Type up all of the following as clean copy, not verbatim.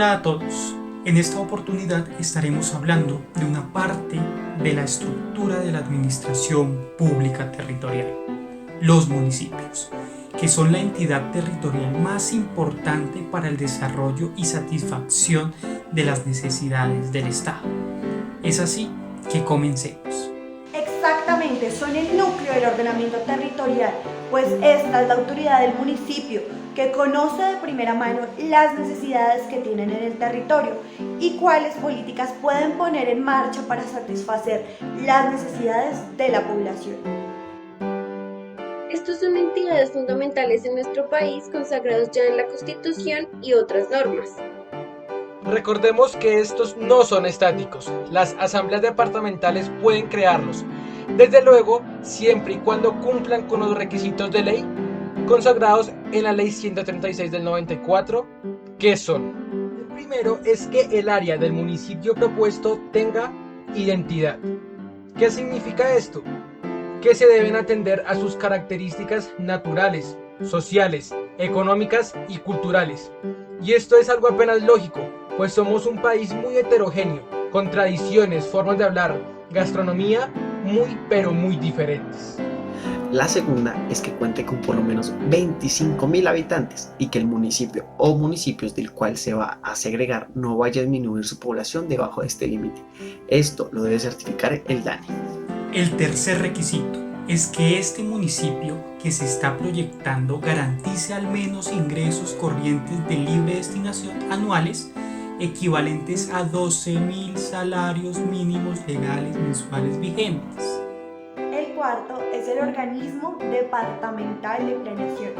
Hola a todos. En esta oportunidad estaremos hablando de una parte de la estructura de la administración pública territorial, los municipios, que son la entidad territorial más importante para el desarrollo y satisfacción de las necesidades del Estado. Es así que comencemos. Exactamente, son el núcleo del ordenamiento territorial, pues esta es la autoridad del municipio que conoce de primera mano las necesidades que tienen en el territorio y cuáles políticas pueden poner en marcha para satisfacer las necesidades de la población. Estos son entidades fundamentales en nuestro país consagrados ya en la Constitución y otras normas. Recordemos que estos no son estáticos, las asambleas departamentales pueden crearlos, desde luego siempre y cuando cumplan con los requisitos de ley consagrados en la Ley 136 del 94, que son: el primero es que el área del municipio propuesto tenga identidad. ¿Qué significa esto? Que se deben atender a sus características naturales, sociales, económicas y culturales. Y esto es algo apenas lógico, pues somos un país muy heterogéneo, con tradiciones, formas de hablar, gastronomía pero muy diferentes. La segunda es que cuente con por lo menos 25.000 habitantes y que el municipio o municipios del cual se va a segregar no vaya a disminuir su población debajo de este límite. Esto lo debe certificar el DANE. El tercer requisito es que este municipio que se está proyectando garantice al menos ingresos corrientes de libre destinación anuales equivalentes a 12.000 salarios mínimos legales mensuales vigentes. El cuarto es el organismo departamental de planeación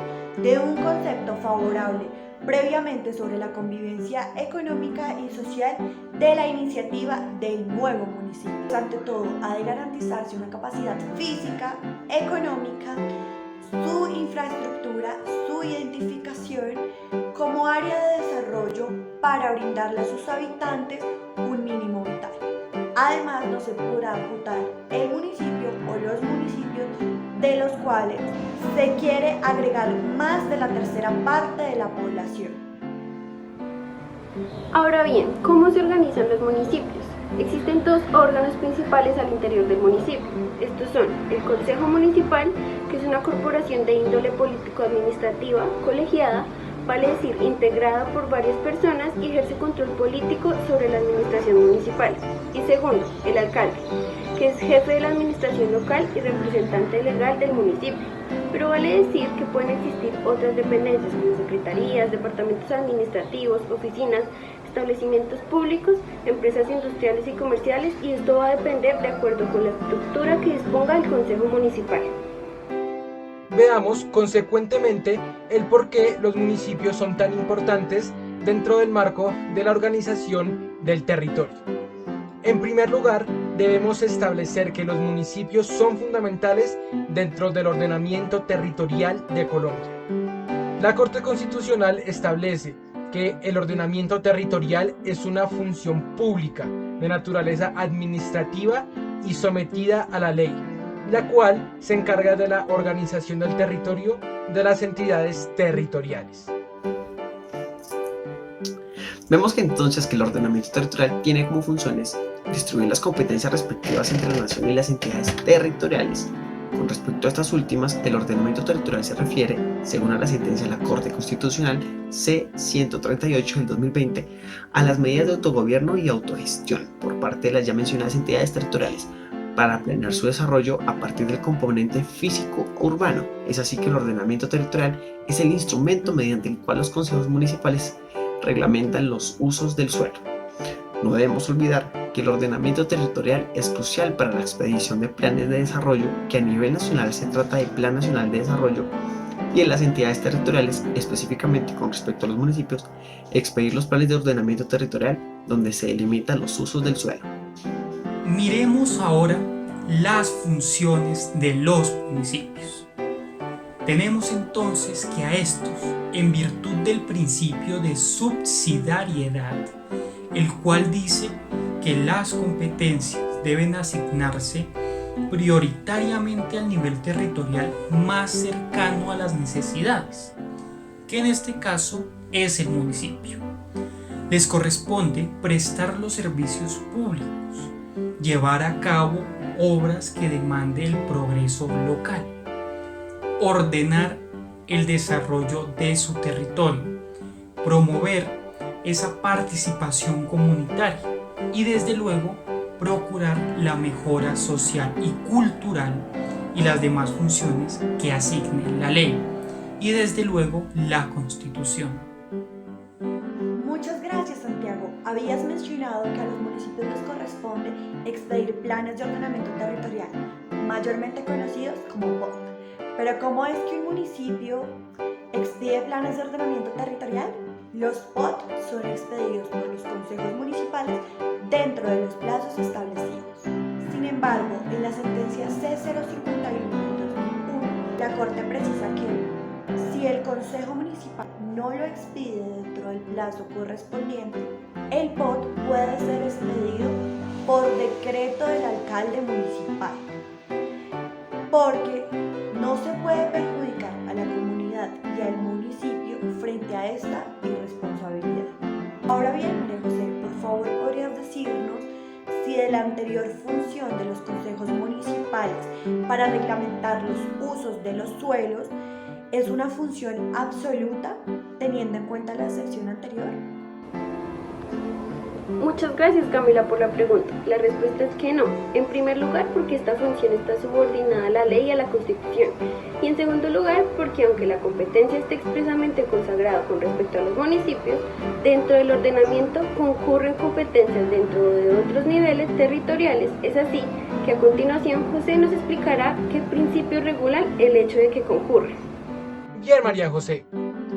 de un concepto favorable previamente sobre la convivencia económica y social de la iniciativa del nuevo municipio. Ante todo, ha de garantizarse una capacidad física, económica, su infraestructura, su identificación como área de desarrollo para brindarle a sus habitantes un mínimo vital. Además, no se podrá amputar el municipio o los municipios de los cuales se quiere agregar más de la tercera parte de la población. Ahora bien, ¿cómo se organizan los municipios? Existen dos órganos principales al interior del municipio. Estos son el Consejo Municipal, que es una corporación de índole político-administrativa, colegiada, vale decir integrada por varias personas y ejerce control político sobre la administración municipal. Y segundo, el alcalde, que es jefe de la administración local y representante legal del municipio. Pero vale decir que pueden existir otras dependencias como secretarías, departamentos administrativos, oficinas, establecimientos públicos, empresas industriales y comerciales, y esto va a depender de acuerdo con la estructura que disponga el Consejo Municipal. Veamos consecuentemente el por qué los municipios son tan importantes dentro del marco de la organización del territorio. En primer lugar, debemos establecer que los municipios son fundamentales dentro del ordenamiento territorial de Colombia. La Corte Constitucional establece que el ordenamiento territorial es una función pública de naturaleza administrativa y sometida a la ley, la cual se encarga de la organización del territorio de las entidades territoriales. Vemos que entonces que el ordenamiento territorial tiene como funciones distribuir las competencias respectivas entre la nación y las entidades territoriales. Con respecto a estas últimas, el ordenamiento territorial se refiere, según a la sentencia de la Corte Constitucional C-138 del 2020, a las medidas de autogobierno y autogestión por parte de las ya mencionadas entidades territoriales para planear su desarrollo a partir del componente físico urbano. Es así que el ordenamiento territorial es el instrumento mediante el cual los consejos municipales reglamentan los usos del suelo. No debemos olvidar que el ordenamiento territorial es crucial para la expedición de planes de desarrollo, que a nivel nacional se trata de Plan Nacional de Desarrollo, y en las entidades territoriales, específicamente con respecto a los municipios, expedir los planes de ordenamiento territorial donde se delimitan los usos del suelo. Miremos ahora las funciones de los municipios. Tenemos entonces que a estos, en virtud del principio de subsidiariedad, el cual dice que las competencias deben asignarse prioritariamente al nivel territorial más cercano a las necesidades, que en este caso es el municipio. Les corresponde prestar los servicios públicos, llevar a cabo obras que demande el progreso local, ordenar el desarrollo de su territorio, promover esa participación comunitaria y desde luego procurar la mejora social y cultural y las demás funciones que asigne la ley y desde luego la Constitución. Muchas gracias, Santiago. Habías mencionado que a los municipios les corresponde expedir planes de ordenamiento territorial, mayormente conocidos como POT. Pero ¿cómo es que un municipio expide planes de ordenamiento territorial? Los POT son expedidos por los consejos municipales dentro de los plazos establecidos. Sin embargo, en la sentencia C051 del 2001, la Corte precisa que si el Consejo Municipal no lo expide dentro del plazo correspondiente, el POT puede ser expedido por decreto del alcalde municipal, porque no se puede perjudicar a la comunidad y al municipio frente a esta irresponsabilidad. Ahora bien, María José, por favor, ¿podrías decirnos si de la anterior función de los consejos municipales para reglamentar los usos de los suelos es una función absoluta teniendo en cuenta la sección anterior? Muchas gracias, Camila, por la pregunta. La respuesta es que no. En primer lugar, porque esta función está subordinada a la ley y a la Constitución. Y en segundo lugar, porque aunque la competencia esté expresamente consagrada con respecto a los municipios, dentro del ordenamiento concurren competencias dentro de otros niveles territoriales. Es así que a continuación José nos explicará qué principios regulan el hecho de que concurren. Bien, María José.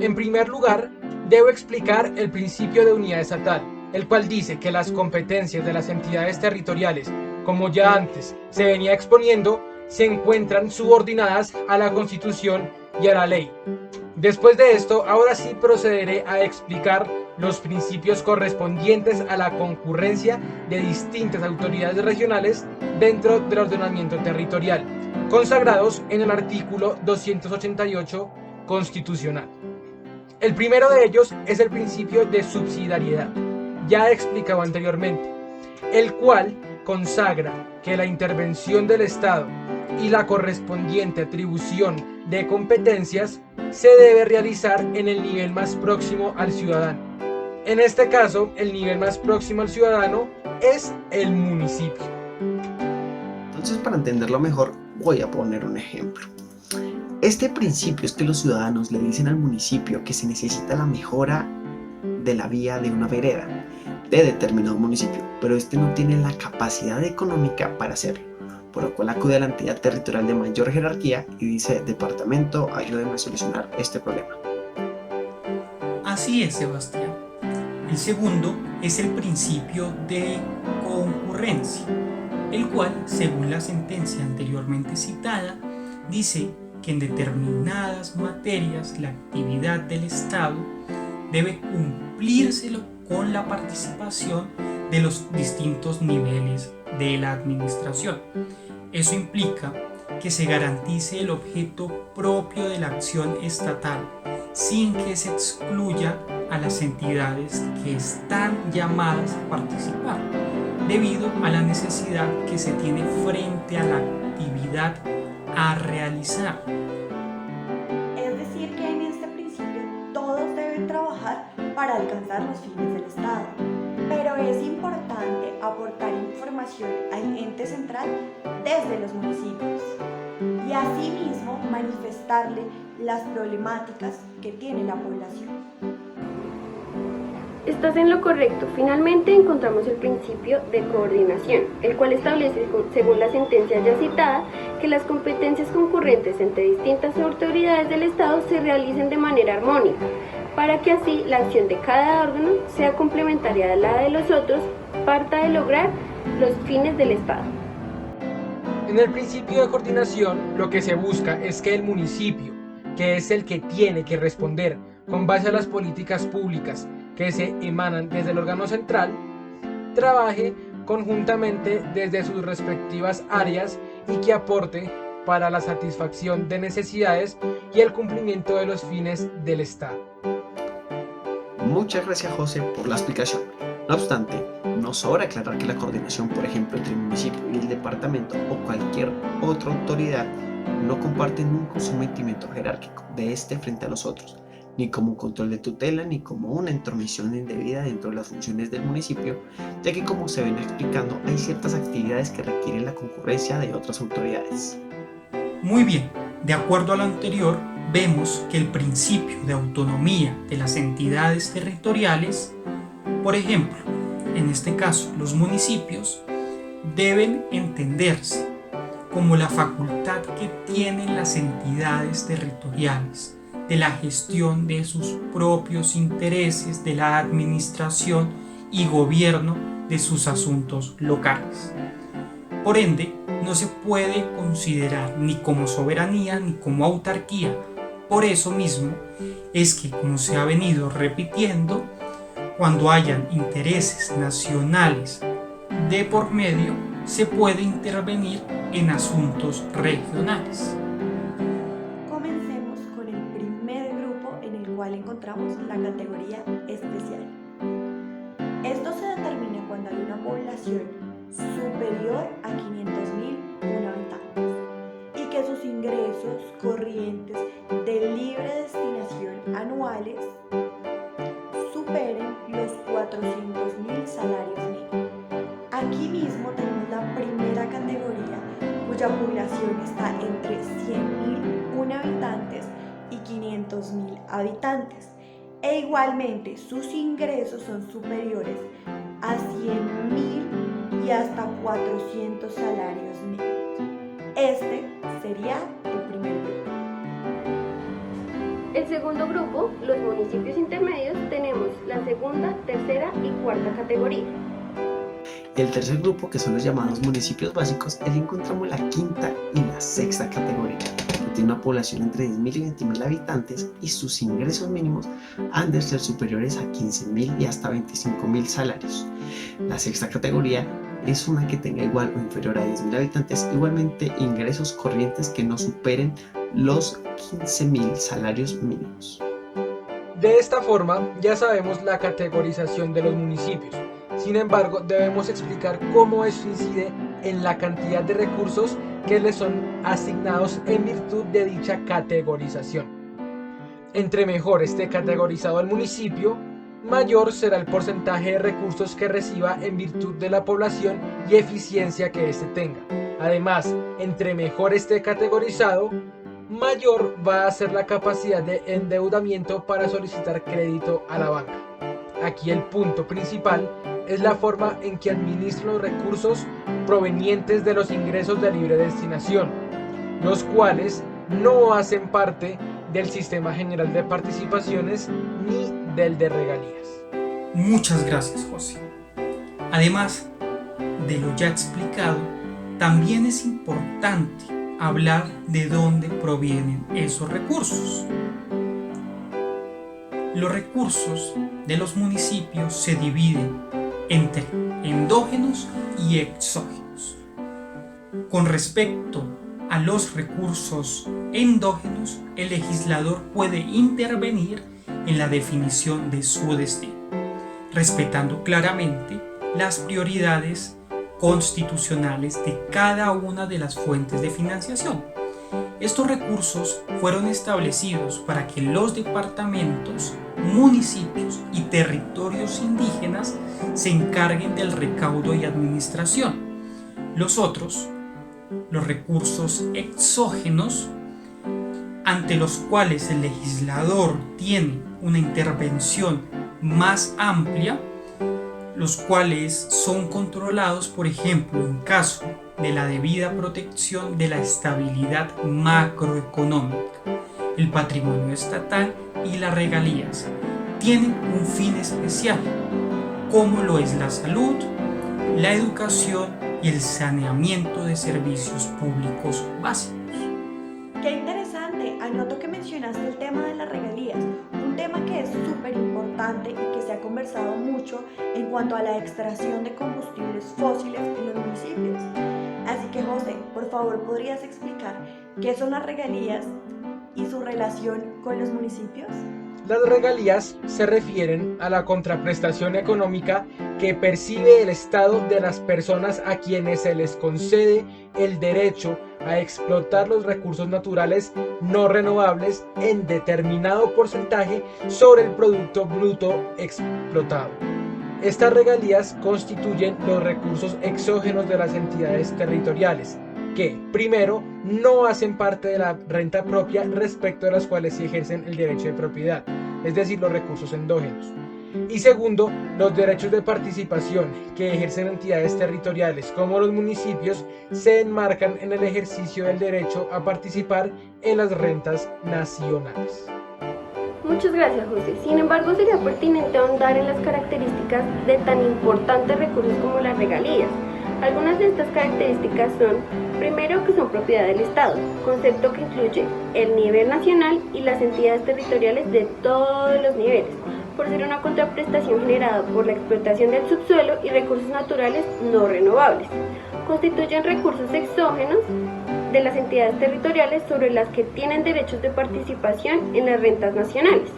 En primer lugar, debo explicar el principio de unidad estatal, el cual dice que las competencias de las entidades territoriales, como ya antes se venía exponiendo, se encuentran subordinadas a la Constitución y a la ley. Después de esto, ahora sí procederé a explicar los principios correspondientes a la concurrencia de distintas autoridades regionales dentro del ordenamiento territorial, consagrados en el artículo 288 constitucional. El primero de ellos es el principio de subsidiariedad, ya explicado anteriormente, el cual consagra que la intervención del Estado y la correspondiente atribución de competencias se debe realizar en el nivel más próximo al ciudadano. En este caso, el nivel más próximo al ciudadano es el municipio. Entonces, para entenderlo mejor, voy a poner un ejemplo. Este principio es que los ciudadanos le dicen al municipio que se necesita la mejora de la vía de una vereda de determinado municipio, pero este no tiene la capacidad económica para hacerlo, por lo cual acude a la entidad territorial de mayor jerarquía y dice: departamento, ayúdenme a solucionar este problema. Así es, Sebastián. El segundo es el principio de concurrencia, el cual, según la sentencia anteriormente citada, dice que en determinadas materias la actividad del Estado debe cumplírselo con la participación de los distintos niveles de la administración. Eso implica que se garantice el objeto propio de la acción estatal sin que se excluya a las entidades que están llamadas a participar, debido a la necesidad que se tiene frente a la actividad a realizar. Es decir, que en este principio todos deben trabajar para alcanzar los fines del Estado, pero es importante aportar información al ente central desde los municipios y asimismo manifestarle las problemáticas que tiene la población. Estás en lo correcto. Finalmente encontramos el principio de coordinación, el cual establece, según la sentencia ya citada, que las competencias concurrentes entre distintas autoridades del Estado se realicen de manera armónica, para que así la acción de cada órgano sea complementaria a la de los otros, parta de lograr los fines del Estado. En el principio de coordinación, lo que se busca es que el municipio, que es el que tiene que responder con base a las políticas públicas que se emanan desde el órgano central, trabaje conjuntamente desde sus respectivas áreas y que aporte para la satisfacción de necesidades y el cumplimiento de los fines del Estado. Muchas gracias, José, por la explicación. No obstante, nos sobra aclarar que la coordinación, por ejemplo, entre el municipio y el departamento o cualquier otra autoridad no comparten nunca un sometimiento jerárquico de este frente a los otros, ni como un control de tutela, ni como una intromisión indebida dentro de las funciones del municipio, ya que, como se ven explicando, hay ciertas actividades que requieren la concurrencia de otras autoridades. Muy bien, de acuerdo a lo anterior, vemos que el principio de autonomía de las entidades territoriales, por ejemplo, en este caso los municipios, deben entenderse como la facultad que tienen las entidades territoriales de la gestión de sus propios intereses, de la administración y gobierno de sus asuntos locales. Por ende, no se puede considerar ni como soberanía ni como autarquía. Por eso mismo es que, como se ha venido repitiendo, cuando hayan intereses nacionales de por medio, se puede intervenir en asuntos regionales. Comencemos con el primer grupo en el cual encontramos la categoría especial. Esto se determina cuando hay una población superior a 500.000 habitantes y que sus ingresos corrientes de libre destinación anuales superen los 400.000 salarios mínimos. Aquí mismo tenemos la primera categoría, cuya población está entre 100.001 habitantes y 500.000 habitantes, e igualmente sus ingresos son superiores a 100.000 y hasta 400 salarios mínimos. Este sería el primer grupo. El segundo grupo, los municipios intermedios, tenemos la segunda, tercera y cuarta categoría. El tercer grupo, que son los llamados municipios básicos, ahí encontramos la quinta y la sexta categoría, que tiene una población entre 10.000 y 20.000 habitantes y sus ingresos mínimos han de ser superiores a 15.000 y hasta 25.000 salarios. La sexta categoría es una que tenga igual o inferior a 10.000 habitantes, igualmente ingresos corrientes que no superen los 15.000 salarios mínimos. De esta forma, ya sabemos la categorización de los municipios. Sin embargo, debemos explicar cómo esto incide en la cantidad de recursos que les son asignados en virtud de dicha categorización. Entre mejor esté categorizado el municipio, mayor será el porcentaje de recursos que reciba en virtud de la población y eficiencia que éste tenga. Además, entre mejor esté categorizado, mayor va a ser la capacidad de endeudamiento para solicitar crédito a la banca. Aquí el punto principal es la forma en que administra los recursos provenientes de los ingresos de libre destinación, los cuales no hacen parte del Sistema General de Participaciones ni del de regalías. Muchas gracias, José. Además de lo ya explicado, también es importante hablar de dónde provienen esos recursos. Los recursos de los municipios se dividen entre endógenos y exógenos. Con respecto a los recursos endógenos, el legislador puede intervenir en la definición de su destino, respetando claramente las prioridades constitucionales de cada una de las fuentes de financiación. Estos recursos fueron establecidos para que los departamentos, municipios y territorios indígenas se encarguen del recaudo y administración. Los otros, los recursos exógenos, ante los cuales el legislador tiene una intervención más amplia, los cuales son controlados, por ejemplo, en caso de la debida protección de la estabilidad macroeconómica, el patrimonio estatal y las regalías, tienen un fin especial, como lo es la salud, la educación y el saneamiento de servicios públicos básicos. ¡Qué interesante! Anoto que mencionaste el tema de las regalías, un tema que es súper importante y que se ha conversado mucho en cuanto a la extracción de combustibles fósiles en los municipios. Así que, José, por favor, ¿podrías explicar qué son las regalías y su relación con los municipios? Las regalías se refieren a la contraprestación económica que percibe el Estado de las personas a quienes se les concede el derecho a explotar los recursos naturales no renovables en determinado porcentaje sobre el producto bruto explotado. Estas regalías constituyen los recursos exógenos de las entidades territoriales, que, primero, no hacen parte de la renta propia respecto de las cuales se ejercen el derecho de propiedad, es decir, los recursos endógenos. Y segundo, los derechos de participación que ejercen entidades territoriales como los municipios se enmarcan en el ejercicio del derecho a participar en las rentas nacionales. Muchas gracias, José. Sin embargo, sería pertinente ahondar en las características de tan importantes recursos como las regalías. Algunas de estas características son, primero, que son propiedad del Estado, concepto que incluye el nivel nacional y las entidades territoriales de todos los niveles, por ser una contraprestación generada por la explotación del subsuelo y recursos naturales no renovables. Constituyen recursos exógenos de las entidades territoriales sobre las que tienen derechos de participación en las rentas nacionales.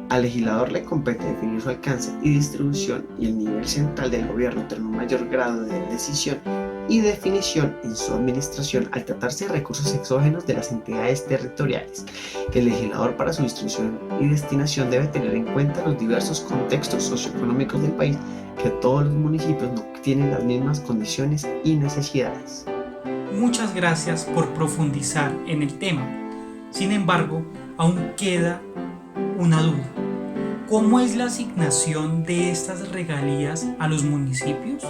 Al legislador le compete definir su alcance y distribución, y el nivel central del gobierno tiene un mayor grado de decisión y definición en su administración al tratarse de recursos exógenos de las entidades territoriales. El legislador, para su distribución y destinación, debe tener en cuenta los diversos contextos socioeconómicos del país, que todos los municipios no tienen las mismas condiciones y necesidades. Muchas gracias por profundizar en el tema. Sin embargo, aún queda una duda. ¿Cómo es la asignación de estas regalías a los municipios?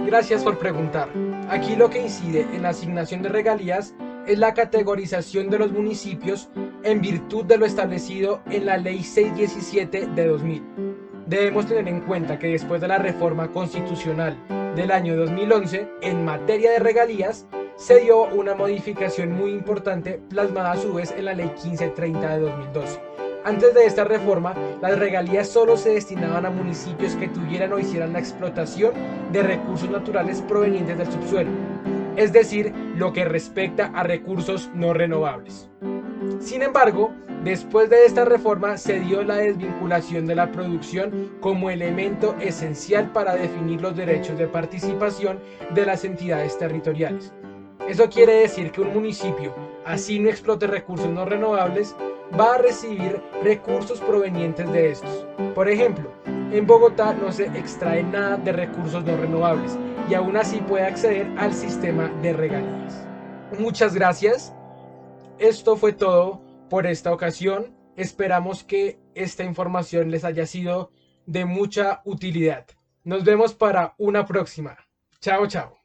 Gracias por preguntar. Aquí lo que incide en la asignación de regalías es la categorización de los municipios en virtud de lo establecido en la Ley 617 de 2000. Debemos tener en cuenta que después de la reforma constitucional del año 2011, en materia de regalías, se dio una modificación muy importante plasmada a su vez en la Ley 1530 de 2012. Antes de esta reforma, las regalías solo se destinaban a municipios que tuvieran o hicieran la explotación de recursos naturales provenientes del subsuelo, es decir, lo que respecta a recursos no renovables. Sin embargo, después de esta reforma se dio la desvinculación de la producción como elemento esencial para definir los derechos de participación de las entidades territoriales. Eso quiere decir que un municipio, así no explote recursos no renovables, va a recibir recursos provenientes de estos. Por ejemplo, en Bogotá no se extrae nada de recursos no renovables y aún así puede acceder al sistema de regalías. Muchas gracias. Esto fue todo por esta ocasión. Esperamos que esta información les haya sido de mucha utilidad. Nos vemos para una próxima. Chao, chao.